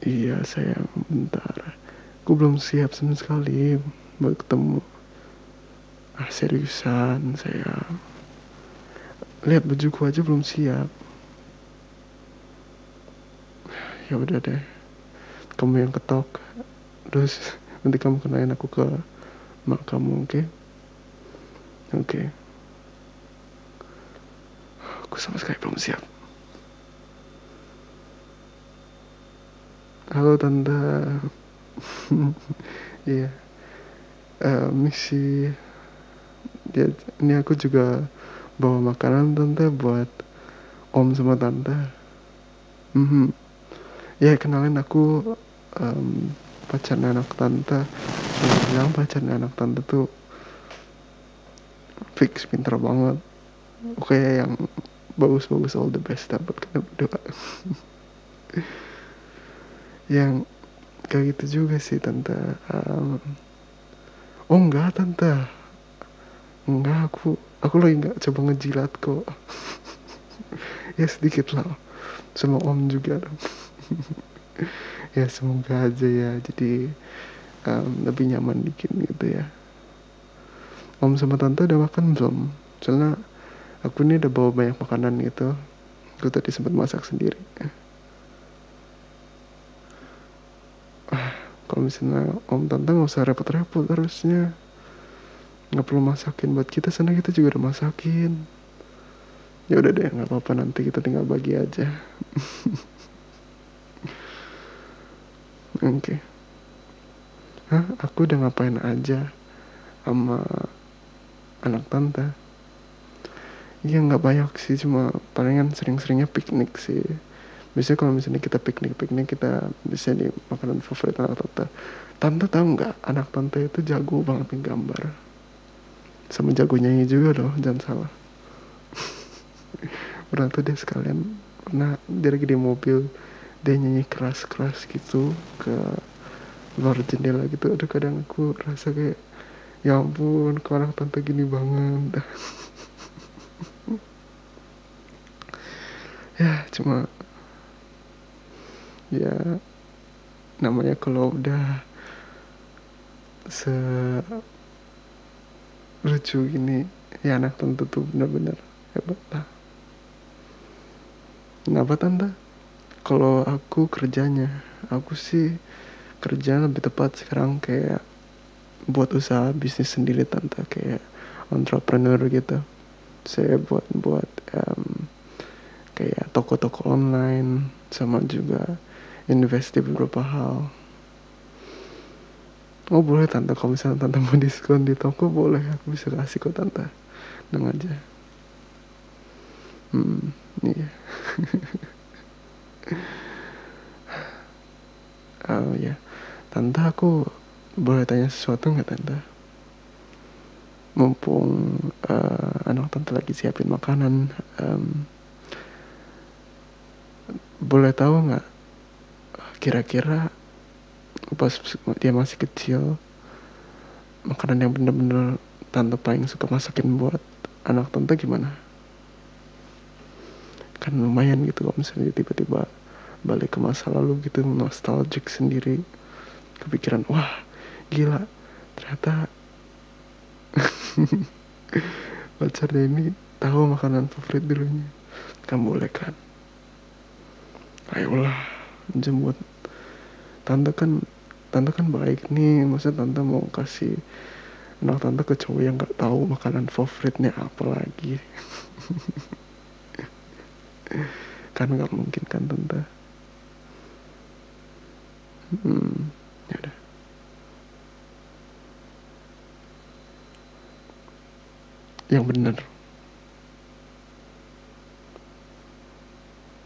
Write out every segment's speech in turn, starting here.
Iya sayang, bentar. Aku belum siap sama sekali buat ketemu. Seriusan sayang. Lihat bajuku aja belum siap. Ya udah deh. Kamu yang ketok. Terus nanti kamu kenalin aku ke mak kamu, oke? Oke. Aku sama sekali belum siap. Halo tante. Iya. Misi. Ya, ini aku juga bawa makanan tante buat om sama tante. Ya kenalin aku pacarnya anak tante. Yang bilang pacarnya anak tante tuh fix pinter banget. Oke, yang bagus-bagus, all the best dapat kalian berdua. Yang kayak gitu juga sih tante. Oh enggak tante, enggak, aku lagi nggak coba ngejilat kok. Ya sedikit lah, sama om juga dong. Ya semoga aja ya, jadi lebih nyaman dikit gitu ya. Om sama tante udah makan belum? Soalnya aku ini udah bawa banyak makanan gitu. Aku tadi sempat masak sendiri. Kalau misalnya om tante nggak usah repot-repot harusnya. Nggak perlu masakin buat kita, sana kita juga udah masakin. Ya udah deh, nggak apa-apa, nanti kita tinggal bagi aja. Oke. Okay. Aku udah ngapain aja sama anak tante? Iya nggak banyak sih, cuma palingan sering-seringnya piknik sih. Biasanya kalau misalnya kita piknik kita bisa di makanan favorit anak tante. Tante tahu nggak, anak tante itu jago banget nih gambar. Sama jago nyanyi juga loh, jangan salah. Pernah tuh dia sekalian, pernah dia lagi di mobil, dia nyanyi keras-keras gitu ke luar jendela gitu. Aduh kadang aku rasa kayak, ya ampun kok anak tante gini banget. Ya cuma, ya namanya kalau udah lucu gini, ya anak tante tuh bener-bener hebat lah. Kenapa tante? Kalau aku kerjanya, aku sih kerja lebih tepat sekarang kayak buat usaha bisnis sendiri tante, kayak entrepreneur gitu. Saya buat kayak toko-toko online, sama juga invest di beberapa hal. Oh boleh tante, kalau misalnya tante mau diskon di toko boleh, aku bisa kasih kok tante, tenang aja. Iya. Oh ya, tante aku boleh tanya sesuatu nggak tante? Mumpung anak tante lagi siapin makanan, boleh tahu nggak kira-kira pas dia masih kecil, makanan yang bener-bener tante paling suka masakin buat anak tante gimana? Kan lumayan gitu kalau misalnya tiba-tiba balik ke masa lalu gitu, nostalgic sendiri, kepikiran, wah gila ternyata pacarnya ini tahu makanan favorit dulunya. Kan boleh kan? Ayolah, jemput. Tante kan baik nih, masa tante mau kasih anak tante ke cowok yang nggak tahu makanan favoritnya apa lagi? Kan nggak mungkin kan tante. Ya udah. Yang bener.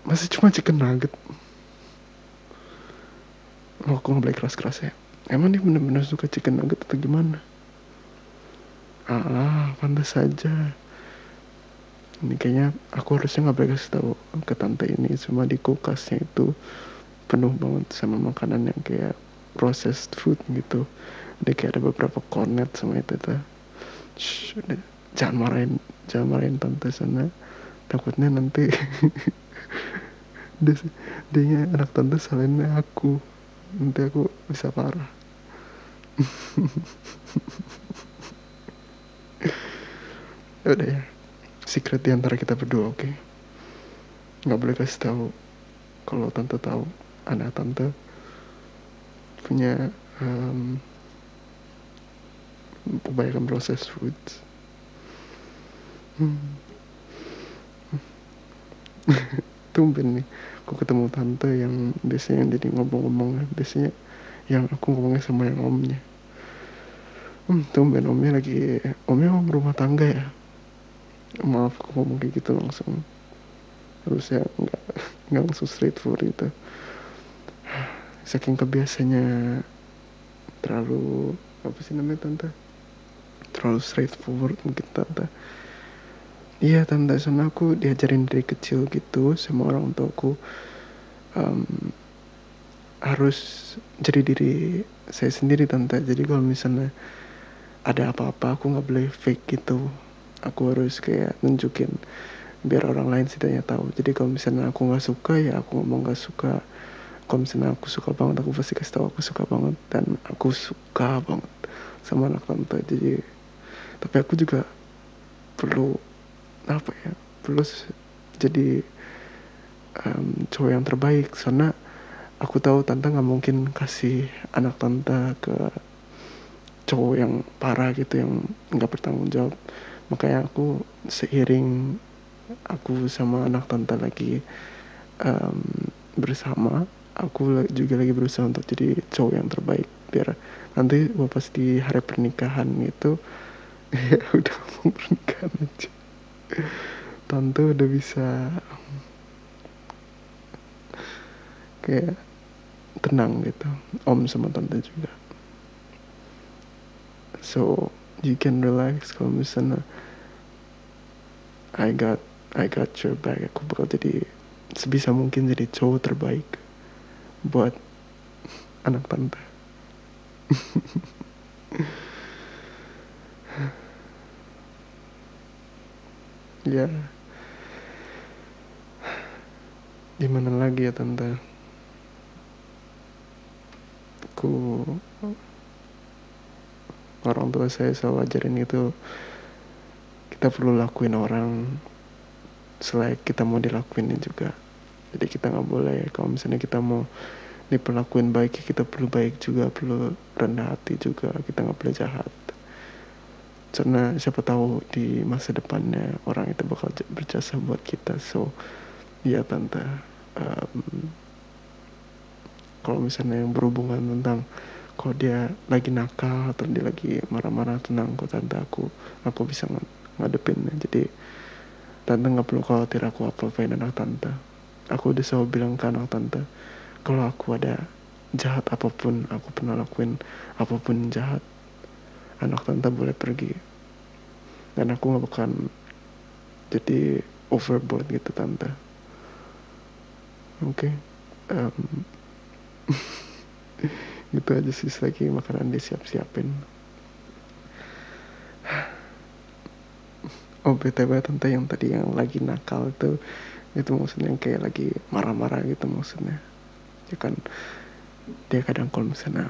Masih cuma chicken nugget. Oh, aku nggak boleh keras-keras ya. Emang dia bener-bener suka chicken nugget atau gimana? Pantas saja. Ini kayaknya aku harusnya nggak boleh kasih tahu ke tante ini. Cuma di kulkasnya itu penuh banget sama makanan yang kayak processed food gitu. Dia kayak ada beberapa cornet sama itu tuh. Shh, udah. Jangan marahin tante sana. Takutnya nanti dia anak tante salahinnya aku, nanti aku bisa parah. Udah ya, secret di antara kita berdua, oke? Nggak boleh kasih tahu. Kalau tante tahu, anak tante punya kebanyakan processed foods. Tumben nih, aku ketemu tante yang biasanya jadi ngomong-ngomong, biasanya yang aku ngomongnya sama yang omnya. Tumben omnya rumah tangga ya. Maaf aku ngomong kayak gitu langsung. Harusnya nggak langsung straightforward itu. Saking kebiasanya terlalu apa sih namanya tante? Terlalu straightforward mungkin tante. Iya tante, soalnya aku diajarin dari kecil gitu sama orang tuaku, harus jadi diri saya sendiri tante. Jadi kalau misalnya ada apa-apa aku nggak boleh fake gitu, aku harus kayak nunjukin biar orang lain setidaknya tahu. Jadi kalau misalnya aku nggak suka ya aku ngomong nggak suka. Kalau misalnya aku suka banget aku pasti kasih tahu aku suka banget, dan aku suka banget sama anak tante. Jadi tapi aku juga perlu apa ya, perlu jadi cowok yang terbaik, soalnya aku tahu tante nggak mungkin kasih anak tante ke cowok yang parah gitu, yang nggak bertanggung jawab. Makanya aku seiring aku sama anak tante lagi bersama, aku juga lagi berusaha untuk jadi cowok yang terbaik, biar nanti pas di hari pernikahan itu ya udah mau pernikahan aja tante udah bisa kayak tenang gitu, om sama tante juga, so you can relax. Kalau misalnya I got your back, aku bakal jadi sebisa mungkin jadi cowok terbaik buat anak tante. Ya gimana lagi ya tante, aku orang tua saya selalu ajarin itu, kita perlu lakuin orang selain kita mau dilakuin juga. Jadi kita nggak boleh, kalau misalnya kita mau diperlakuin baik, kita perlu baik juga, perlu rendah hati juga, kita nggak boleh jahat. Karena siapa tahu di masa depannya orang itu bakal berjasa buat kita. So ya tante, kalau misalnya yang berhubungan tentang kalau dia lagi nakal atau dia lagi marah-marah, tenang kok tante, aku bisa ngadepinnya. Jadi tante nggak perlu khawatir aku apa-apain anak tante. Aku udah selalu bilang ke anak tante, kalau aku ada jahat apapun, aku pernah lakuin apapun jahat, anak tante boleh pergi, dan aku nggak bakalan jadi overboard gitu tante. Oke, gitu aja sih, lagi makanan disiap-siapin. Oh btw tante, yang tadi yang lagi nakal itu maksudnya yang kayak lagi marah-marah gitu maksudnya. Ya kan dia kadang kalau misalnya,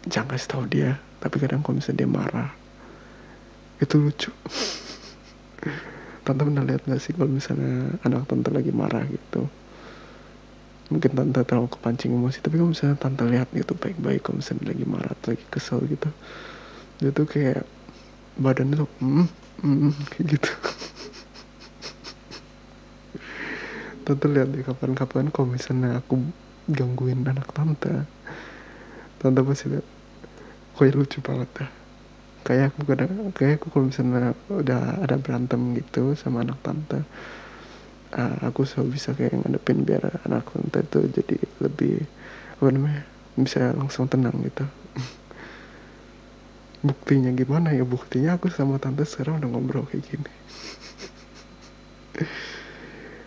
jangan kasih tahu dia, tapi kadang kalau misalnya dia marah itu lucu. Tante pernah lihat gak sih kalau misalnya anak tante lagi marah gitu, mungkin tante terlalu kepancing emosi, tapi kalau misalnya tante lihat gitu baik-baik, kalau misalnya lagi marah atau lagi kesel gitu, dia tuh kayak badannya tuh kayak gitu. Tante lihat deh kapan-kapan kalau misalnya aku gangguin anak tante pasti lihat, kayak lucu banget dah. Kayak aku kalau misalnya udah ada berantem gitu sama anak tante, aku selalu bisa kayak ngadepin biar anak tante itu jadi lebih apa namanya, bisa langsung tenang gitu. Buktinya gimana ya, buktinya aku sama tante sekarang udah ngobrol kayak gini.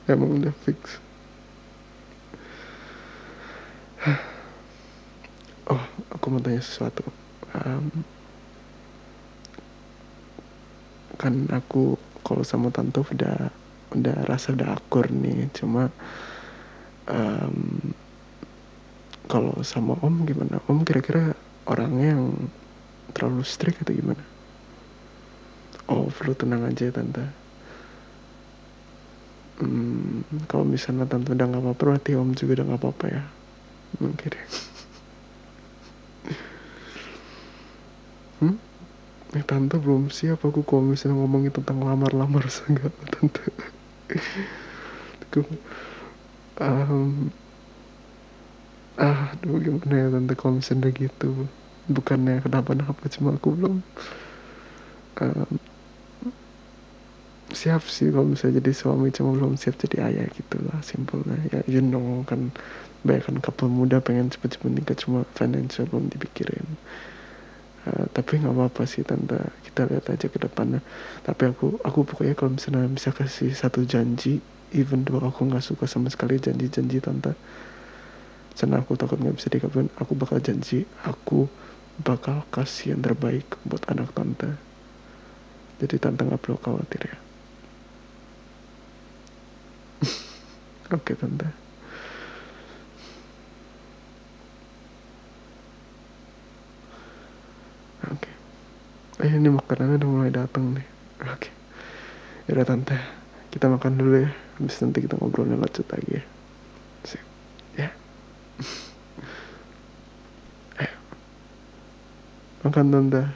Emang udah fix. Oh aku mau tanya sesuatu. Kan aku kalau sama tante udah rasa udah akur nih, cuma Kalau sama om gimana? Om kira-kira orangnya yang terlalu strict atau gimana? Oh, perlu tenang aja ya tante. Kalau misalnya tante udah gak apa-apa, berarti om juga udah gak apa-apa ya. Mungkin deh. Tante belum siap aku kalau misalnya ngomongin tentang lamar-lamar. Enggak tante. Aduh gimana ya tante kalau misalnya gitu. Bukannya kenapa-napa, cuma aku belum siap sih kalau misalnya jadi suami, cuma belum siap jadi ayah gitu lah simpelnya ya. You know kan, banyak kan couple muda pengen cepet-cepet nikah, cuma financial belum dipikirin. Tapi nggak apa-apa sih tante, kita lihat aja ke depannya. Tapi aku pokoknya kalau misalnya bisa kasih satu janji, even though aku nggak suka sama sekali janji-janji tante, karena aku takut nggak bisa dikabulin, aku bakal janji aku bakal kasih yang terbaik buat anak tante. Jadi tante nggak perlu khawatir ya. Oke tante. Oke. Ini makanannya udah mulai datang nih. Oke. Yaudah tante, kita makan dulu ya. Habis nanti kita ngobrolnya lanjut lagi ya. Sip. Ya. Ayo. Makan tante.